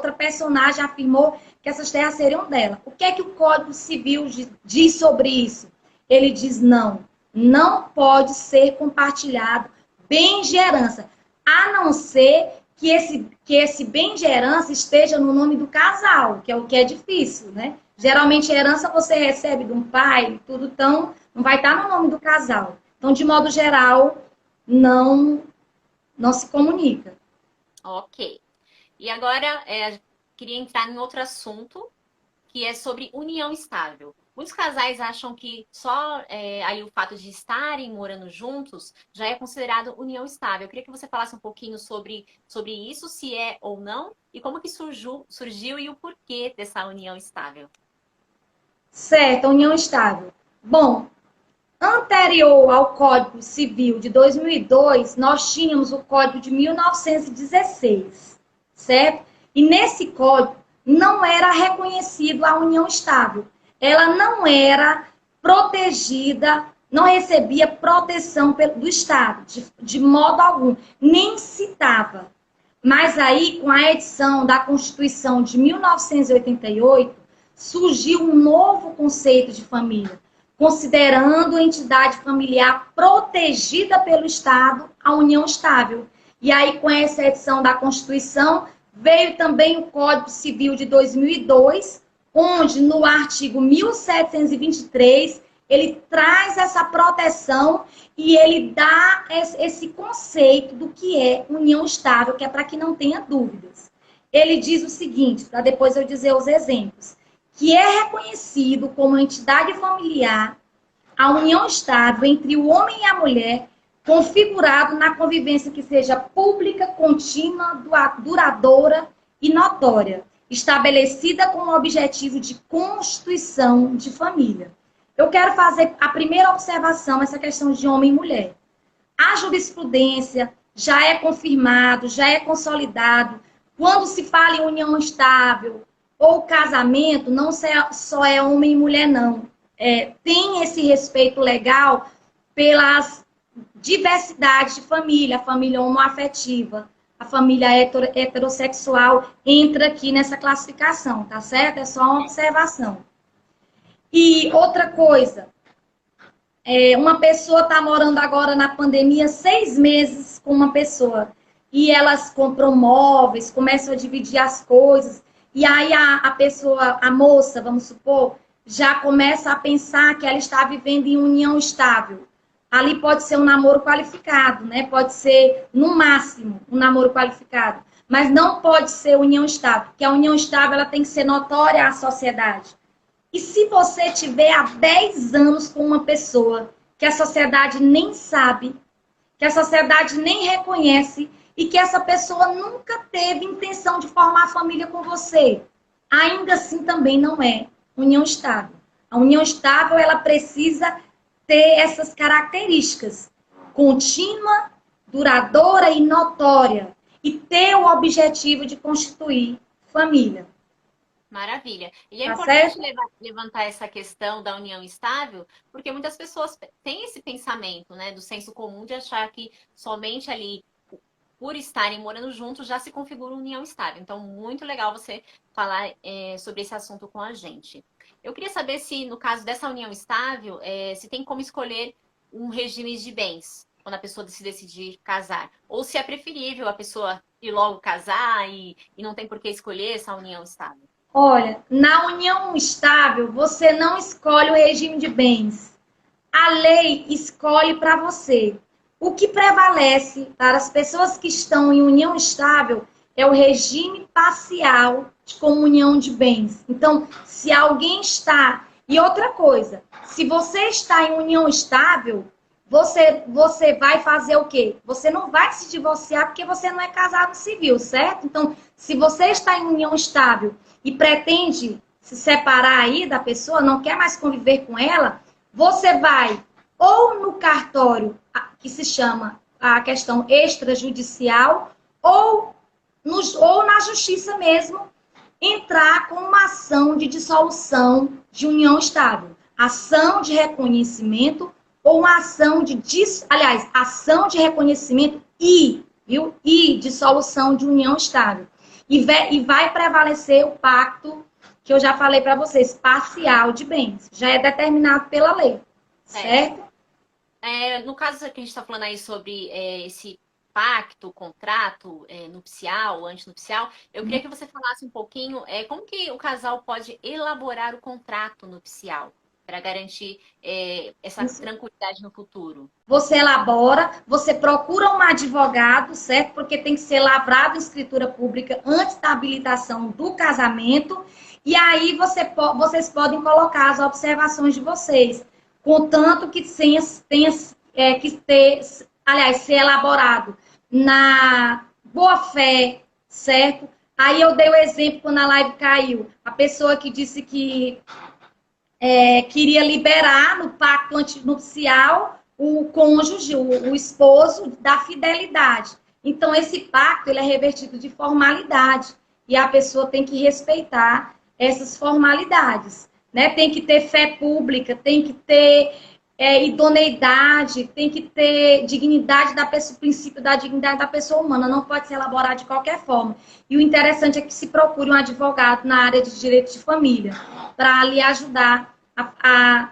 outra personagem afirmou que essas terras seriam dela. O que é que o Código Civil diz sobre isso? Ele diz não pode ser compartilhado bem de herança, a não ser que esse bem de herança esteja no nome do casal, que é o que é difícil, né? Geralmente, a herança você recebe de um pai, tudo tão, não vai estar no nome do casal. Então, de modo geral, não se comunica. Ok. E agora, queria entrar em outro assunto, que é sobre união estável. Muitos casais acham que só aí o fato de estarem morando juntos já é considerado união estável. Eu queria que você falasse um pouquinho sobre isso, se é ou não, e como que surgiu e o porquê dessa união estável. Certo, união estável. Bom, anterior ao Código Civil de 2002, nós tínhamos o Código de 1916, certo? E nesse código não era reconhecido a união estável. Ela não era protegida, não recebia proteção do Estado, de modo algum, nem citava. Mas aí, com a edição da Constituição de 1988, surgiu um novo conceito de família, considerando a entidade familiar protegida pelo Estado a união estável. E aí, com essa edição da Constituição, veio também o Código Civil de 2002, onde no artigo 1723, ele traz essa proteção e ele dá esse conceito do que é união estável, que é para que não tenha dúvidas. Ele diz o seguinte, para depois eu dizer os exemplos, que é reconhecido como entidade familiar a união estável entre o homem e a mulher, configurado na convivência que seja pública, contínua, duradoura e notória, estabelecida com o objetivo de constituição de família. Eu quero fazer a primeira observação, essa questão de homem e mulher. A jurisprudência já é confirmado, já é consolidado. Quando se fala em união estável ou casamento, não só é homem e mulher, não. Tem esse respeito legal pelas diversidades de família, a família homoafetiva, a família heterossexual entra aqui nessa classificação, tá certo? É só uma observação. E outra coisa, uma pessoa está morando agora na pandemia 6 meses com uma pessoa e elas compram móveis, começam a dividir as coisas e aí a pessoa, a moça, vamos supor, já começa a pensar que ela está vivendo em união estável. Ali pode ser um namoro qualificado, né? Pode ser, no máximo, um namoro qualificado. Mas não pode ser união estável, porque a união estável ela tem que ser notória à sociedade. E se você tiver há 10 anos com uma pessoa que a sociedade nem sabe, que a sociedade nem reconhece e que essa pessoa nunca teve intenção de formar família com você, ainda assim também não é união estável. A união estável, ela precisa ter essas características, contínua, duradoura e notória, e ter o objetivo de constituir família. Maravilha. E é Tá importante certo? levantar essa questão da união estável, porque muitas pessoas têm esse pensamento, né, do senso comum de achar que somente ali, por estarem morando juntos, já se configura uma união estável. Então, muito legal você falar sobre esse assunto com a gente. Eu queria saber se, no caso dessa união estável, se tem como escolher um regime de bens, quando a pessoa se decidir casar. Ou se é preferível a pessoa ir logo casar e não tem por que escolher essa união estável. Olha, na união estável, você não escolhe o regime de bens. A lei escolhe para você. O que prevalece para as pessoas que estão em união estável é o regime parcial de comunhão de bens. Então, se alguém está... E outra coisa, se você está em união estável, você vai fazer o quê? Você não vai se divorciar porque você não é casado civil, certo? Então, se você está em união estável e pretende se separar aí da pessoa, não quer mais conviver com ela, você vai ou no cartório, que se chama a questão extrajudicial, ou na justiça mesmo, entrar com uma ação de dissolução de união estável. Ação de reconhecimento ou uma ação ação de reconhecimento e dissolução de união estável. e vai prevalecer o pacto que eu já falei para vocês, parcial de bens. Já é determinado pela lei, certo? No caso que a gente está falando aí sobre esse pacto, contrato nupcial, antinupcial, eu queria que você falasse um pouquinho como que o casal pode elaborar o contrato nupcial para garantir essa tranquilidade no futuro. Você elabora, você procura um advogado, certo? Porque tem que ser lavrado em escritura pública antes da habilitação do casamento. E aí vocês podem colocar as observações de vocês, contanto que tenha que ter, aliás, ser elaborado na boa fé, certo? Aí eu dei o exemplo quando a live caiu. A pessoa que disse que queria liberar no pacto antinupcial o cônjuge, o esposo, da fidelidade. Então, esse pacto ele é revertido de formalidade e a pessoa tem que respeitar essas formalidades. Né? Tem que ter fé pública, tem que ter idoneidade, tem que ter dignidade da pessoa, o princípio da dignidade da pessoa humana, não pode ser elaborado de qualquer forma. E o interessante é que se procure um advogado na área de direito de família, para lhe ajudar a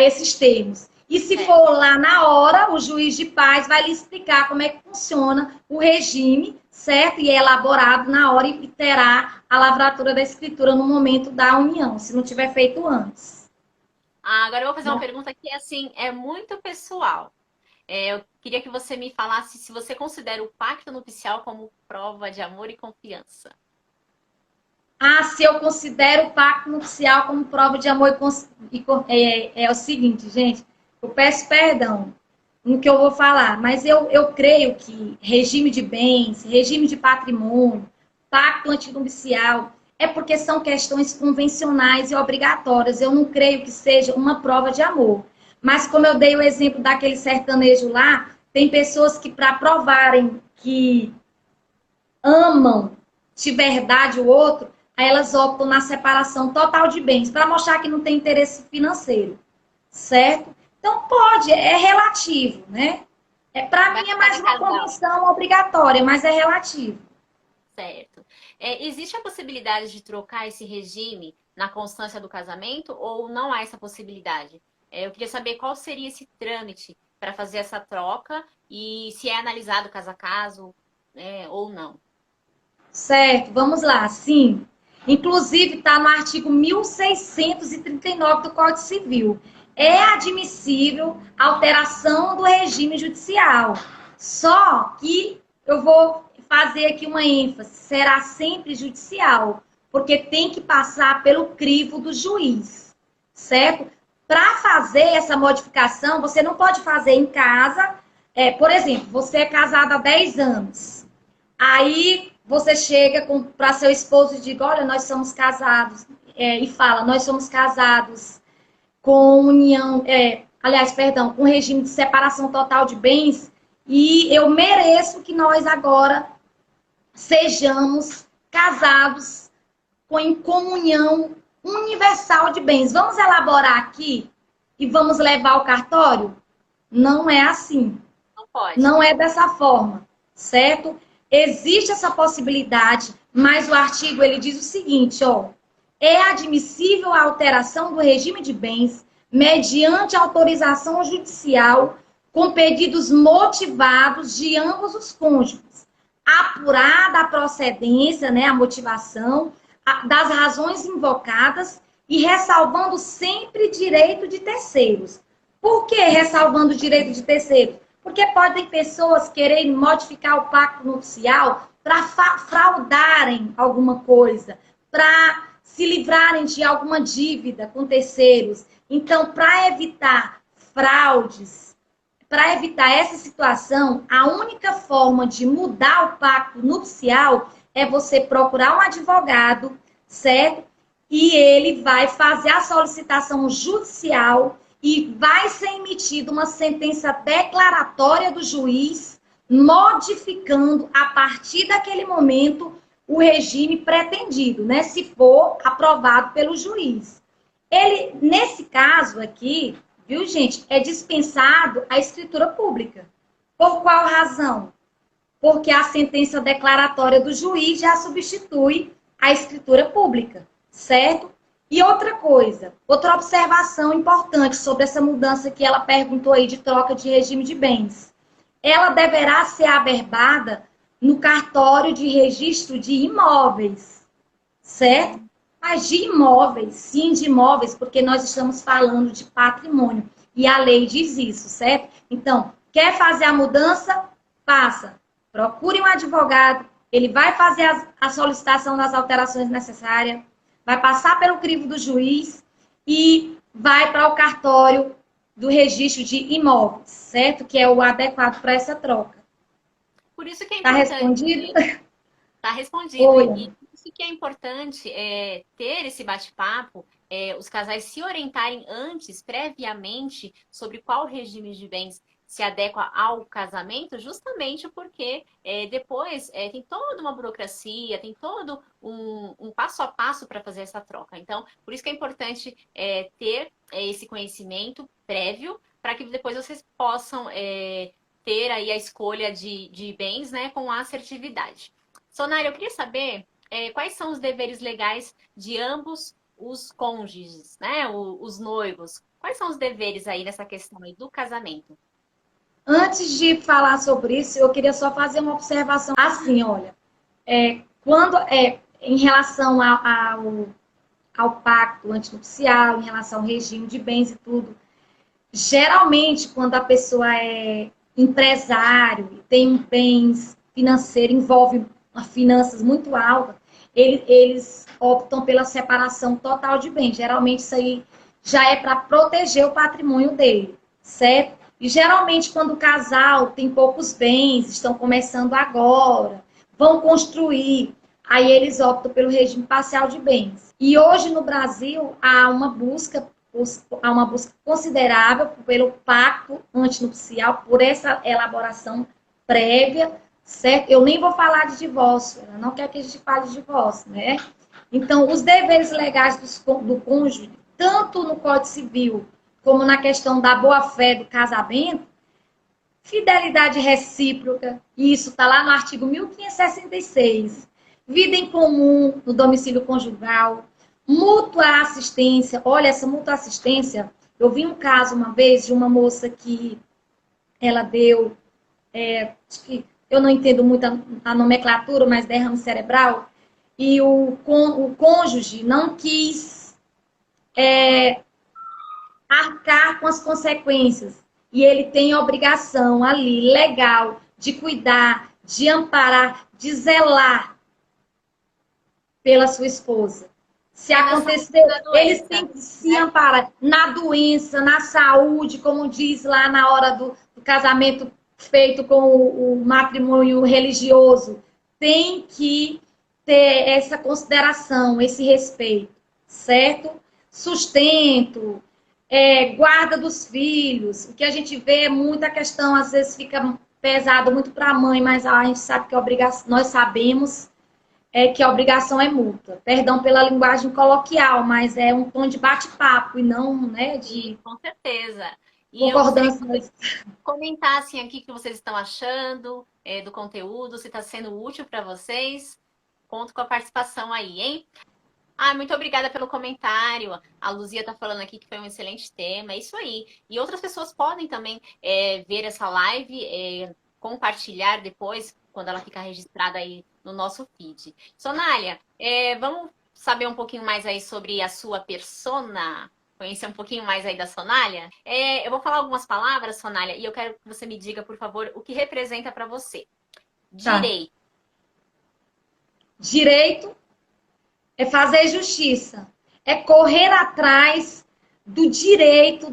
esses termos. E se for lá na hora, o juiz de paz vai lhe explicar como é que funciona o regime, certo? E é elaborado na hora e terá a lavratura da escritura no momento da união, se não tiver feito antes. Agora eu vou fazer uma pergunta que assim, é muito pessoal. Eu queria que você me falasse se você considera o pacto nupcial como prova de amor e confiança. Se eu considero o pacto nupcial como prova de amor é o seguinte, gente, eu peço perdão no que eu vou falar, mas eu creio que regime de bens, regime de patrimônio, pacto antinupcial, é porque são questões convencionais e obrigatórias. Eu não creio que seja uma prova de amor. Mas como eu dei o exemplo daquele sertanejo lá, tem pessoas que, para provarem que amam de verdade o outro, aí elas optam na separação total de bens, para mostrar que não tem interesse financeiro, certo? Então pode, é relativo, né? Para mim é mais uma convenção obrigatória, mas é relativo. Certo. Existe a possibilidade de trocar esse regime na constância do casamento ou não há essa possibilidade? Eu queria saber qual seria esse trâmite para fazer essa troca e se é analisado caso a caso ou não. Certo, vamos lá, sim. Inclusive, está no artigo 1639 do Código Civil. É admissível alteração do regime judicial. Só que eu vou fazer aqui uma ênfase, será sempre judicial, porque tem que passar pelo crivo do juiz, certo? Para fazer essa modificação, você não pode fazer em casa. Por exemplo, você é casado há 10 anos. Aí você chega para seu esposo e diz, olha, nós somos casados, e fala, nós somos casados com união, com regime de separação total de bens, e eu mereço que nós agora sejamos casados em comunhão universal de bens. Vamos elaborar aqui e vamos levar ao cartório? Não é assim. Não pode. Não é dessa forma, certo? Existe essa possibilidade, mas o artigo ele diz o seguinte, é admissível a alteração do regime de bens mediante autorização judicial com pedidos motivados de ambos os cônjuges, apurada a procedência, né, a motivação das razões invocadas e ressalvando sempre direito de terceiros. Por que ressalvando o direito de terceiros? Porque podem pessoas quererem modificar o pacto nupcial para fraudarem alguma coisa, para se livrarem de alguma dívida com terceiros. Então, para evitar fraudes, para evitar essa situação, a única forma de mudar o pacto nupcial é você procurar um advogado, certo? E ele vai fazer a solicitação judicial e vai ser emitida uma sentença declaratória do juiz, modificando, a partir daquele momento, o regime pretendido, né? Se for aprovado pelo juiz. Ele, nesse caso aqui, viu, gente, é dispensado a escritura pública. Por qual razão? porque a sentença declaratória do juiz já substitui a escritura pública, certo? E outra coisa, outra observação importante sobre essa mudança que ela perguntou aí de troca de regime de bens. Ela deverá ser averbada no cartório de registro de imóveis, certo? Mas de imóveis, sim, de imóveis, porque nós estamos falando de patrimônio. E a lei diz isso, certo? Então, quer fazer a mudança? Faça. Procure um advogado, ele vai fazer a solicitação das alterações necessárias, vai passar pelo crivo do juiz e vai para o cartório do registro de imóveis, certo? Que é o adequado para essa troca. Por isso que é Está importante. respondido? Está respondido. Oi. E isso que é importante ter esse bate-papo, os casais se orientarem antes, previamente, sobre qual regime de bens se adequa ao casamento, justamente porque depois tem toda uma burocracia, tem todo um passo a passo para fazer essa troca. Então, por isso que é importante ter esse conhecimento prévio, para que depois vocês possam ter aí a escolha de bens, né, com assertividade. Sonária, eu queria saber quais são os deveres legais de ambos os cônjuges, né, os noivos. Quais são os deveres aí nessa questão aí do casamento? Antes de falar sobre isso, eu queria só fazer uma observação. Assim, olha, quando em relação ao pacto antinupcial, em relação ao regime de bens e tudo, geralmente, quando a pessoa é empresário e tem bens financeiros, envolve finanças muito altas, eles optam pela separação total de bens. Geralmente, isso aí já é para proteger o patrimônio dele, certo? E geralmente, quando o casal tem poucos bens, estão começando agora, vão construir, aí eles optam pelo regime parcial de bens. E hoje no Brasil há uma busca considerável pelo pacto antinupcial, por essa elaboração prévia, certo? Eu nem vou falar de divórcio, ela não quer que a gente fale de divórcio, né? Então, os deveres legais do cônjuge, tanto no Código Civil como na questão da boa-fé do casamento, fidelidade recíproca, e isso está lá no artigo 1566, vida em comum no domicílio conjugal, mútua assistência. Olha, essa mútua assistência, eu vi um caso uma vez de uma moça que ela deu, acho que eu não entendo muito a nomenclatura, mas derrame cerebral, e o cônjuge não quis arcar com as consequências. E ele tem a obrigação ali, legal, de cuidar, de amparar, de zelar pela sua esposa. Se acontecer, eles têm que se amparar na doença, na saúde, como diz lá na hora do casamento feito com o matrimônio religioso. Tem que ter essa consideração, esse respeito, certo? Sustento, guarda dos filhos. O que a gente vê é muita questão, às vezes fica pesado muito para a mãe, mas a gente sabe que nós sabemos que a obrigação é mútua. Perdão pela linguagem coloquial, mas é um tom de bate-papo e não, né, de... Com certeza. E concordância. eu gostaria que comentassem aqui o que vocês estão achando do conteúdo, se está sendo útil para vocês. Conto com a participação aí, hein? Muito obrigada pelo comentário. A Luzia está falando aqui que foi um excelente tema. É isso aí. E outras pessoas podem também ver essa live, compartilhar depois, quando ela ficar registrada aí no nosso feed. Sonália, vamos saber um pouquinho mais aí sobre a sua persona? Conhecer um pouquinho mais aí da Sonália? Eu vou falar algumas palavras, Sonália, e eu quero que você me diga, por favor, o que representa para você. Direito. Tá. Direito é fazer justiça. É correr atrás do direito